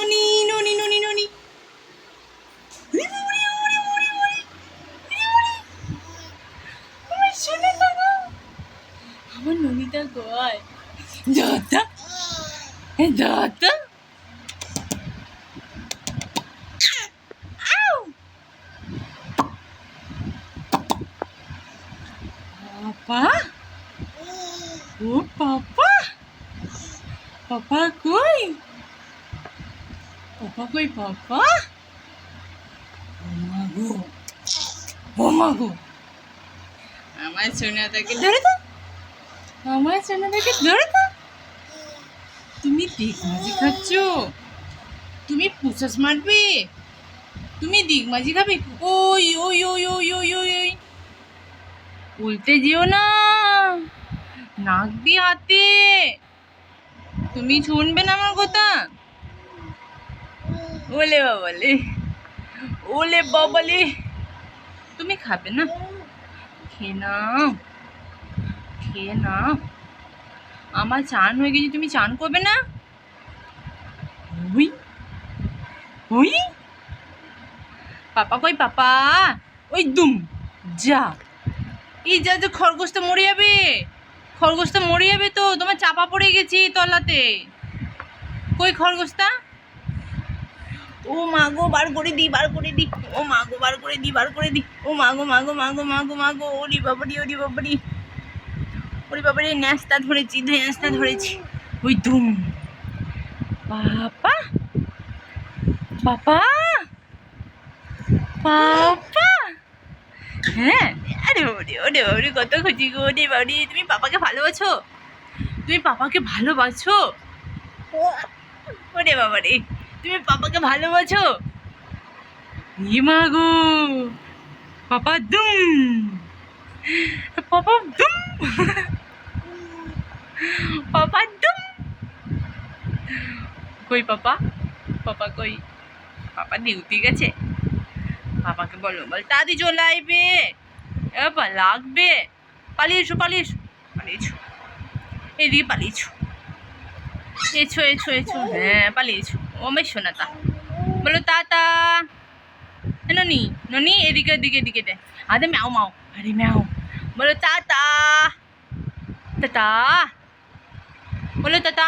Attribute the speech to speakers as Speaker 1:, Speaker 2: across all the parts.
Speaker 1: ননি ননি ননি ননি আমার ননিটা কয় দাদা দাদা পাপা ও পাপা পাপা কই পাপা কই পাপা ও মাগো আমার সোনাটাকে ধরে তো আমার সোনাটাকে ধরে তো তুমি দিগমাজি খাচ্ছ তুমি পুষাস মারবে তুমি দিগমাজি খাবে ওই ওই ওই ওই ওই ওই ওই উল্টে যেও না নাক দিয়ে হাতে তুমি শুনবে না আমার কথা ওলে বাবালে ওলে বাবালে তুমি খাবে না খেয়ে নাও খেয়ে নাও আমার চান হয়ে গেছে তুমি চান করবে না ওই ওই পাপা কই পাপা ওই দুম যা এই যা যে খরগোশটা মরে যাবে খরগোশটা মরে যাবে তো তোমার চাপা পড়ে গেছি তলাতে কই খরগোশটা ও মাগো বার করে দি বার করে দি ও মাগো বার করে দি বার করে দি ও মাগো মাগো মাগো মাগো মাগো ওরি বাবারি ওরি বাবারি ওরি বাবারি ন্যাস্তা ধরেছি ন্যাস্তা ধরেছি ওই দুম পাপা পাপা পাপা হ্যাঁ আরে বাবারি ওরে বাবারি কত খুশি গো ওরে বাবারি তুমি পাপাকে ভালোবাসো তুমি পাপাকে ভালোবাসো ওরে বাবারি তুমি পাপাকে ভালোবাসো ই মাগো পাপা দুম পাপা দুম পাপা দুম কই পাপা পাপা কই পাপা ডিউটি গেছে পাপাকে বলো বল তাড়াতাড়ি চলে আসবে এবার লাগবে পালিয়েছো পালিয়েছো পালিয়েছো এদিকে পালিয়েছো এছো এছো এছো হ্যাঁ পালিয়েছো ও আমার শোনাতা বলো টাটা ননি ননি এদিকে এদিকে এদিকে দে আরে ম্যাও মাও আরে ম্যাও বলো টাটা টাটা বলো টাটা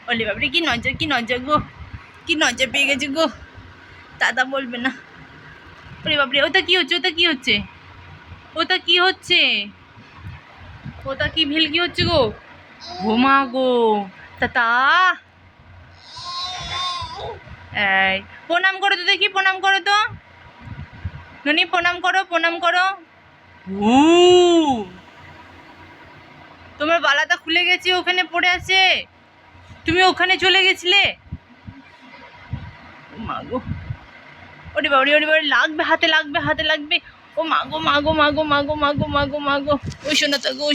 Speaker 1: বলে বাবরে কি নজর গো কি নজর পেয়ে গেছে গো দাদা বলবে না ওরে বাবরে ওটা কি হচ্ছে ওটা কি হচ্ছে ওটা কি হচ্ছে ওটা কি ভেলকি হচ্ছে গো ঘুমা গো টাটা এই প্রণাম করো তো দেখি প্রণাম করো তো ননি প্রণাম করো ও তোমার বালাটা খুলে গেছে ওখানে পড়ে আছে তুমি ওখানে চলে গেছিলে ও মাগো ওরে বাবারে লাগবে হাতে লাগবে ও মাগো মাগো মাগো মাগো মাগো মাগো মাগো ওই শোনা তো গো